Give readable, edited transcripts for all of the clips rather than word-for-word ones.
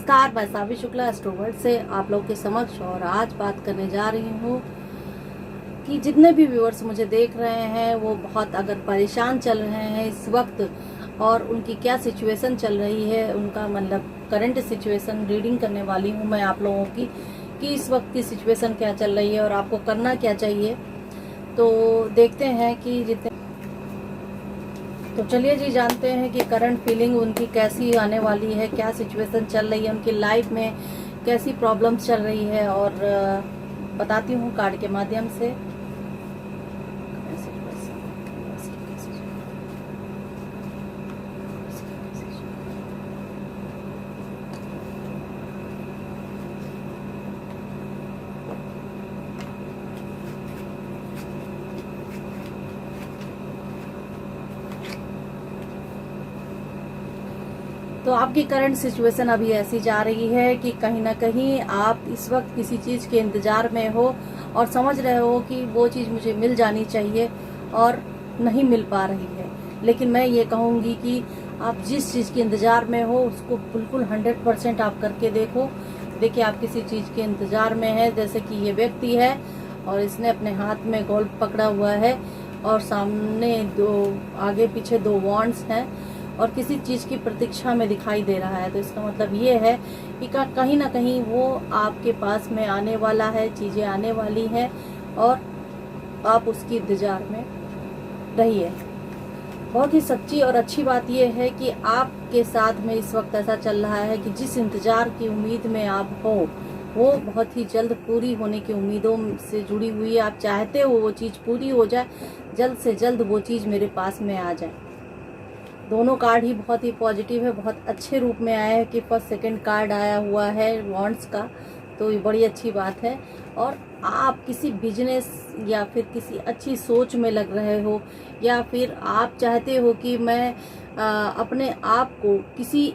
नमस्कार, मैं सावी शुक्ला एस्ट्रोवर्ड से आप लोग के समक्ष और आज बात करने जा रही हूँ कि जितने भी व्यूअर्स मुझे देख रहे हैं वो बहुत अगर परेशान चल रहे हैं इस वक्त और उनकी क्या सिचुएशन चल रही है, उनका मतलब करंट सिचुएशन रीडिंग करने वाली हूँ मैं आप लोगों की कि इस वक्त की सिचुएशन क्या चल रही है और आपको करना क्या चाहिए। तो देखते हैं कि जितने तो चलिए जी जानते हैं कि करंट फीलिंग उनकी कैसी आने वाली है, क्या सिचुएशन चल रही है, उनकी लाइफ में कैसी प्रॉब्लम्स चल रही है और बताती हूँ कार्ड के माध्यम से। तो आपकी करंट सिचुएशन अभी ऐसी जा रही है कि कहीं ना कहीं आप इस वक्त किसी चीज़ के इंतज़ार में हो और समझ रहे हो कि वो चीज़ मुझे मिल जानी चाहिए और नहीं मिल पा रही है। लेकिन मैं ये कहूँगी कि आप जिस चीज़ के इंतज़ार में हो उसको बिल्कुल 100% आप करके देखो। देखिए, आप किसी चीज़ के इंतज़ार में है, जैसे कि ये व्यक्ति है और इसने अपने हाथ में गोल्ड पकड़ा हुआ है और सामने आगे पीछे दो वॉन्ड्स हैं और किसी चीज़ की प्रतीक्षा में दिखाई दे रहा है। तो इसका मतलब ये है कि कहीं ना कहीं वो आपके पास में आने वाला है, चीज़ें आने वाली हैं और आप उसकी इंतज़ार में रहिए। बहुत ही सच्ची और अच्छी बात यह है कि आपके साथ में इस वक्त ऐसा चल रहा है कि जिस इंतज़ार की उम्मीद में आप हो वो बहुत ही जल्द पूरी होने की उम्मीदों से जुड़ी हुई है। आप चाहते हो वो चीज़ पूरी हो जाए, जल्द से जल्द वो चीज़ मेरे पास में आ जाए। दोनों कार्ड ही बहुत ही पॉजिटिव है, बहुत अच्छे रूप में आया है कि फर्स्ट सेकंड कार्ड आया हुआ है वॉन्ड्स का, तो ये बड़ी अच्छी बात है। और आप किसी बिजनेस या फिर किसी अच्छी सोच में लग रहे हो या फिर आप चाहते हो कि मैं अपने आप को किसी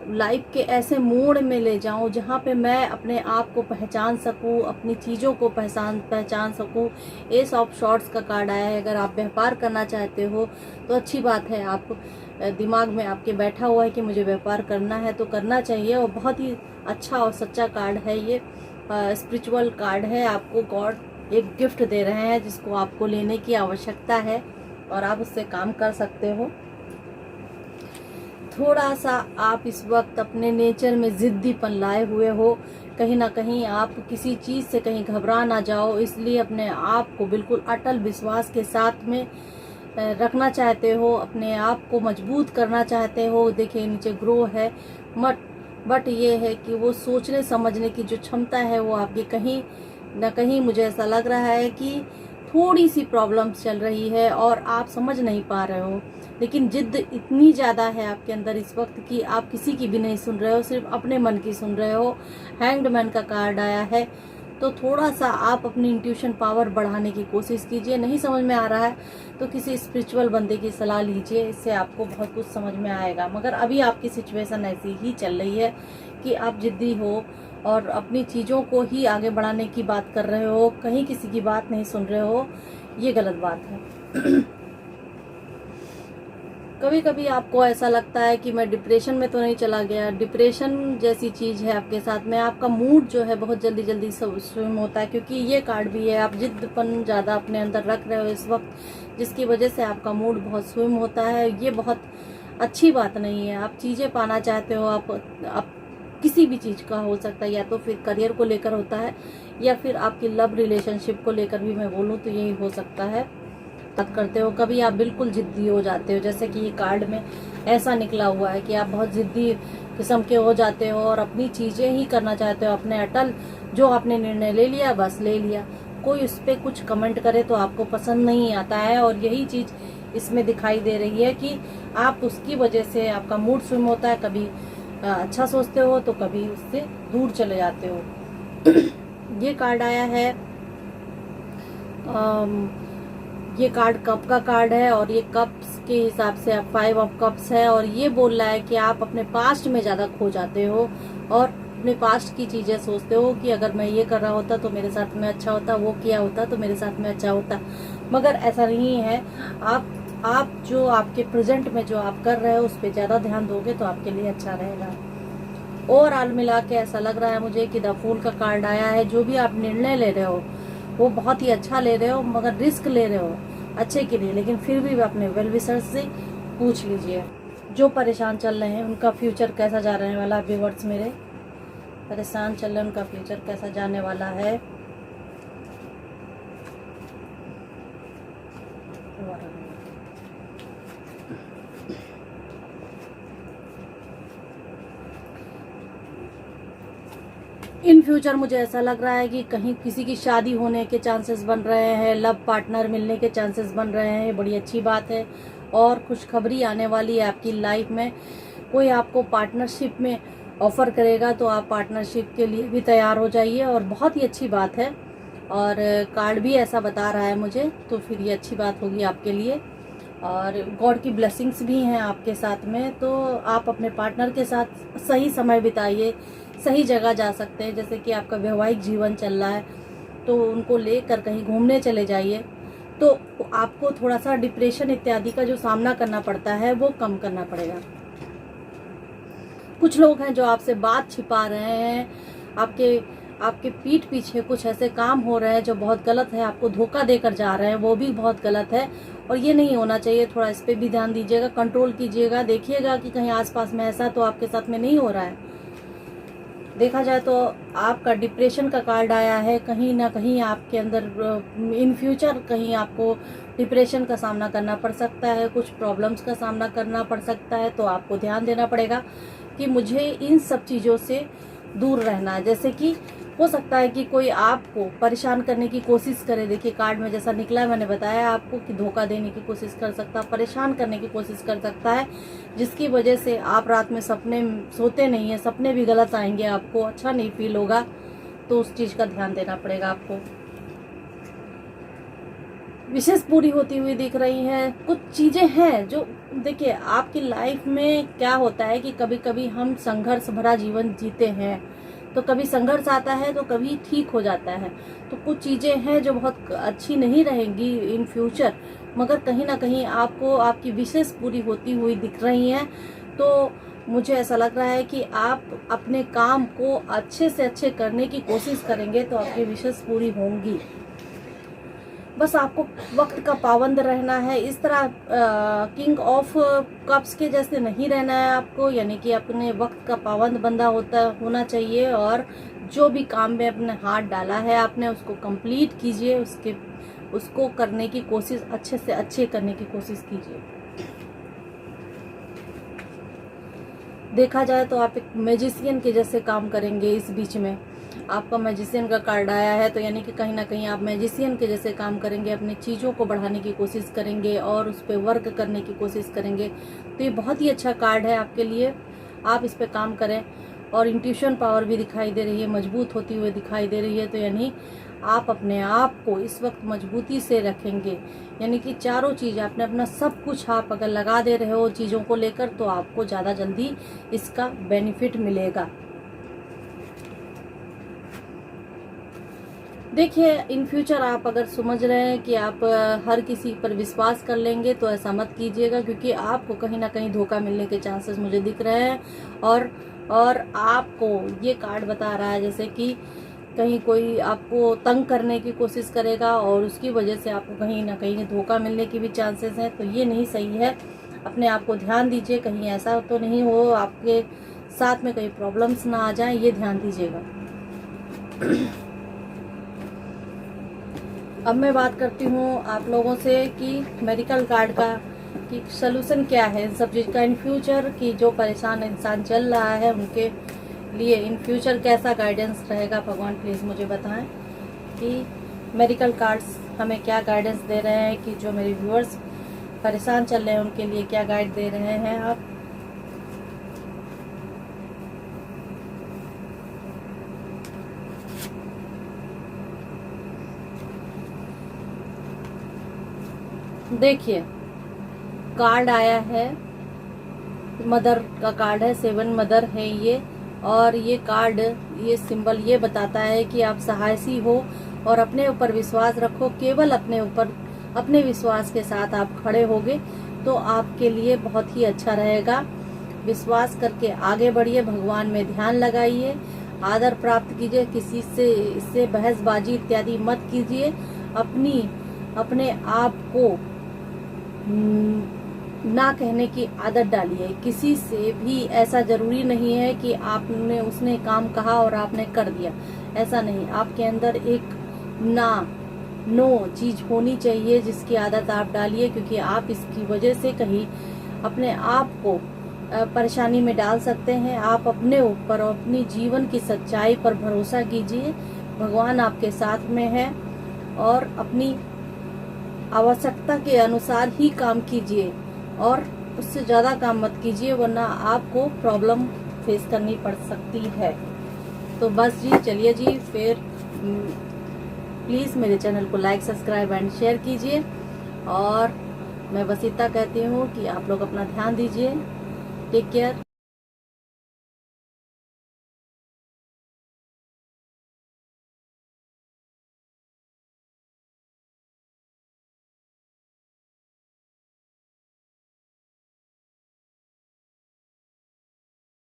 लाइफ के ऐसे मोड़ में ले जाऊं जहां पे मैं अपने आप को पहचान सकूं, अपनी चीज़ों को पहचान सकूं। एस ऑफ शॉर्ट्स का कार्ड आया है। अगर आप व्यापार करना चाहते हो तो अच्छी बात है, आप दिमाग में आपके बैठा हुआ है कि मुझे व्यापार करना है तो करना चाहिए और बहुत ही अच्छा और सच्चा कार्ड है ये। स्पिरिचुअल कार्ड है, आपको गॉड एक गिफ्ट दे रहे हैं जिसको आपको लेने की आवश्यकता है और आप उससे काम कर सकते हो। थोड़ा सा आप इस वक्त अपने नेचर में जिद्दीपन लाए हुए हो, कहीं ना कहीं आप किसी चीज़ से कहीं घबरा ना जाओ, इसलिए अपने आप को बिल्कुल अटल विश्वास के साथ में रखना चाहते हो, अपने आप को मजबूत करना चाहते हो। देखिए नीचे ग्रो है बट ये है कि वो सोचने समझने की जो क्षमता है वो आपकी कहीं ना कहीं मुझे ऐसा लग रहा है कि थोड़ी सी प्रॉब्लम्स चल रही है और आप समझ नहीं पा रहे हो। लेकिन जिद्द इतनी ज़्यादा है आपके अंदर इस वक्त कि आप किसी की भी नहीं सुन रहे हो, सिर्फ अपने मन की सुन रहे हो। हैंग्ड मैन का कार्ड आया है, तो थोड़ा सा आप अपनी इंट्यूशन पावर बढ़ाने की कोशिश कीजिए। नहीं समझ में आ रहा है तो किसी स्पिरिचुअल बंदे की सलाह लीजिए, इससे आपको बहुत कुछ समझ में आएगा। मगर अभी आपकी सिचुएशन ऐसी ही चल रही है कि आप जिद्दी हो और अपनी चीज़ों को ही आगे बढ़ाने की बात कर रहे हो, कहीं किसी की बात नहीं सुन रहे हो। ये गलत बात है। कभी कभी आपको ऐसा लगता है कि मैं डिप्रेशन में तो नहीं चला गया। डिप्रेशन जैसी चीज़ है आपके साथ में, आपका मूड जो है बहुत जल्दी जल्दी स्विम होता है, क्योंकि ये कार्ड भी है। आप जिद्दपन ज़्यादा अपने अंदर रख रहे हो इस वक्त, जिसकी वजह से आपका मूड बहुत स्विम होता है। ये बहुत अच्छी बात नहीं है। आप चीज़ें पाना चाहते हो, आप किसी भी चीज़ का हो सकता है, या तो फिर करियर को लेकर होता है या फिर आपकी लव रिलेशनशिप को लेकर भी मैं बोलूँ तो यही हो सकता है। बात करते हो, कभी आप बिल्कुल जिद्दी हो जाते हो, जैसे कि ये कार्ड में ऐसा निकला हुआ है कि आप बहुत जिद्दी किस्म के हो जाते हो और अपनी चीज़ें ही करना चाहते हो, अपने अटल जो आपने निर्णय ले लिया बस ले लिया। कोई उस पर कुछ कमेंट करे तो आपको पसंद नहीं आता है और यही चीज़ इसमें दिखाई दे रही है कि आप उसकी वजह से आपका मूड स्विंग होता है। कभी अच्छा सोचते हो तो कभी उससे दूर चले जाते हो। ये कार्ड आया है, ये कार्ड कप का कार्ड है और ये कप्स के हिसाब से आप 5 ऑफ कप्स है और ये बोल रहा है कि आप अपने पास्ट में ज़्यादा खो जाते हो और अपने पास्ट की चीज़ें सोचते हो कि अगर मैं ये कर रहा होता तो मेरे साथ में अच्छा होता, वो किया होता तो मेरे साथ में अच्छा होता। मगर ऐसा नहीं है। आप जो आपके प्रेजेंट में जो आप कर रहे हो उस पर ज़्यादा ध्यान दोगे तो आपके लिए अच्छा रहेगा। ओवरऑल मिला के ऐसा लग रहा है मुझे कि द फूल का कार्ड आया है। जो भी आप निर्णय ले रहे हो वो बहुत ही अच्छा ले रहे हो, मगर रिस्क ले रहे हो अच्छे के लिए, लेकिन फिर भी अपने वेल विशर्स से पूछ लीजिए। जो परेशान चल रहे हैं उनका फ्यूचर कैसा जाने वाला, व्यूअर्स मेरे परेशान चल रहे हैं उनका फ्यूचर कैसा जाने वाला है। इन फ्यूचर मुझे ऐसा लग रहा है कि कहीं किसी की शादी होने के चांसेस बन रहे हैं, लव पार्टनर मिलने के चांसेस बन रहे हैं, ये बड़ी अच्छी बात है। और खुशखबरी आने वाली है आपकी लाइफ में। कोई आपको पार्टनरशिप में ऑफर करेगा तो आप पार्टनरशिप के लिए भी तैयार हो जाइए, और बहुत ही अच्छी बात है। और कार्ड भी ऐसा बता रहा है मुझे, तो फिर ये अच्छी बात होगी आपके लिए। और गॉड की ब्लेसिंग्स भी हैं आपके साथ में, तो आप अपने पार्टनर के साथ सही समय बिताइए, सही जगह जा सकते हैं। जैसे कि आपका वैवाहिक जीवन चल रहा है तो उनको लेकर कहीं घूमने चले जाइए, तो आपको थोड़ा सा डिप्रेशन इत्यादि का जो सामना करना पड़ता है वो कम करना पड़ेगा। कुछ लोग हैं जो आपसे बात छिपा रहे हैं, आपके पीठ पीछे कुछ ऐसे काम हो रहे हैं जो बहुत गलत है, आपको धोखा देकर जा रहे हैं, वो भी बहुत गलत है और ये नहीं होना चाहिए। थोड़ा इस पे भी ध्यान दीजिएगा, कंट्रोल कीजिएगा, देखिएगा कि कहीं आसपास में ऐसा तो आपके साथ में नहीं हो रहा है। देखा जाए तो आपका डिप्रेशन का कार्ड आया है, कहीं ना कहीं आपके अंदर इन फ्यूचर कहीं आपको डिप्रेशन का सामना करना पड़ सकता है, कुछ प्रॉब्लम्स का सामना करना पड़ सकता है। तो आपको ध्यान देना पड़ेगा कि मुझे इन सब चीज़ों से दूर रहना है। जैसे कि हो सकता है कि कोई आपको परेशान करने की कोशिश करे। देखिए कार्ड में जैसा निकला है, मैंने बताया आपको कि धोखा देने की कोशिश कर सकता है, परेशान करने की कोशिश कर सकता है, जिसकी वजह से आप रात में सपने सोते नहीं है, सपने भी गलत आएंगे, आपको अच्छा नहीं फील होगा। तो उस चीज़ का ध्यान देना पड़ेगा आपको। विशेष पूरी होती हुई दिख रही हैं। कुछ चीज़ें हैं जो देखिए आपकी लाइफ में क्या होता है कि कभी कभी हम संघर्ष भरा जीवन जीते हैं, तो कभी संघर्ष आता है तो कभी ठीक हो जाता है। तो कुछ चीज़ें हैं जो बहुत अच्छी नहीं रहेंगी इन फ्यूचर, मगर कहीं ना कहीं आपको आपकी विशेष पूरी होती हुई दिख रही हैं। तो मुझे ऐसा लग रहा है कि आप अपने काम को अच्छे से अच्छे करने की कोशिश करेंगे तो आपकी विशेष पूरी होंगी। बस आपको वक्त का पाबंद रहना है। इस तरह किंग ऑफ कप्स के जैसे नहीं रहना है आपको, यानी कि अपने वक्त का पाबंद बंदा होना चाहिए, और जो भी काम में अपने हाथ डाला है आपने उसको कंप्लीट कीजिए, उसको करने की कोशिश अच्छे से अच्छे करने की कोशिश कीजिए। देखा जाए तो आप एक मैजिशियन के जैसे काम करेंगे। इस बीच में आपका मैजिशियन का कार्ड आया है, तो यानी कि कहीं ना कहीं आप मैजिशियन के जैसे काम करेंगे, अपनी चीज़ों को बढ़ाने की कोशिश करेंगे और उस पर वर्क करने की कोशिश करेंगे। तो ये बहुत ही अच्छा कार्ड है आपके लिए, आप इस पे काम करें। और इंट्यूशन पावर भी दिखाई दे रही है, मजबूत होती हुई दिखाई दे रही है। तो यानी आप अपने आप को इस वक्त मजबूती से रखेंगे, यानी कि चारों चीज़ आपने अपना सब कुछ आप अगर लगा दे रहे हो चीज़ों को लेकर, तो आपको ज़्यादा जल्दी इसका बेनिफिट मिलेगा। देखिए इन फ्यूचर आप अगर समझ रहे हैं कि आप हर किसी पर विश्वास कर लेंगे, तो ऐसा मत कीजिएगा, क्योंकि आपको कहीं ना कहीं धोखा मिलने के चांसेस मुझे दिख रहे हैं। और आपको ये कार्ड बता रहा है जैसे कि कहीं कोई आपको तंग करने की कोशिश करेगा और उसकी वजह से आपको कहीं ना कहीं धोखा मिलने की भी चांसेस हैं। तो ये नहीं सही है, अपने आप को ध्यान दीजिए, कहीं ऐसा तो नहीं हो आपके साथ में कहीं प्रॉब्लम्स ना आ जाएं, ये ध्यान दीजिएगा। अब मैं बात करती हूँ आप लोगों से कि मेडिकल कार्ड का कि सलूशन क्या है इन सब चीज़ का इन फ्यूचर, की जो परेशान इंसान चल रहा है उनके लिए इन फ्यूचर कैसा गाइडेंस रहेगा। भगवान प्लीज़ मुझे बताएं कि मेडिकल कार्ड्स हमें क्या गाइडेंस दे रहे हैं, कि जो मेरे व्यूअर्स परेशान चल रहे हैं उनके लिए क्या गाइड दे रहे हैं आप। देखिए कार्ड आया है, मदर का कार्ड है, 7 मदर है ये। और ये कार्ड, ये सिंबल ये बताता है कि आप साहसी हो और अपने ऊपर विश्वास रखो। केवल अपने ऊपर अपने विश्वास के साथ आप खड़े होगे तो आपके लिए बहुत ही अच्छा रहेगा। विश्वास करके आगे बढ़िए, भगवान में ध्यान लगाइए, आदर प्राप्त कीजिए, किसी से इससे बहसबाजी इत्यादि मत कीजिए। अपने आप को ना कहने की आदत डालिए। किसी से भी ऐसा जरूरी नहीं है कि उसने काम कहा और आपने कर दिया, ऐसा नहीं। आपके अंदर एक नो चीज होनी चाहिए जिसकी आदत आप डालिए, क्योंकि आप इसकी वजह से कहीं अपने आप को परेशानी में डाल सकते हैं। आप अपने ऊपर और अपनी जीवन की सच्चाई पर भरोसा कीजिए, भगवान आपके साथ में है, और अपनी आवश्यकता के अनुसार ही काम कीजिए और उससे ज्यादा काम मत कीजिए, वरना आपको प्रॉब्लम फेस करनी पड़ सकती है। तो बस जी, चलिए जी, फिर प्लीज मेरे चैनल को लाइक, सब्सक्राइब एंड शेयर कीजिए। और मैं बस इतना कहती हूँ कि आप लोग अपना ध्यान दीजिए। Take care,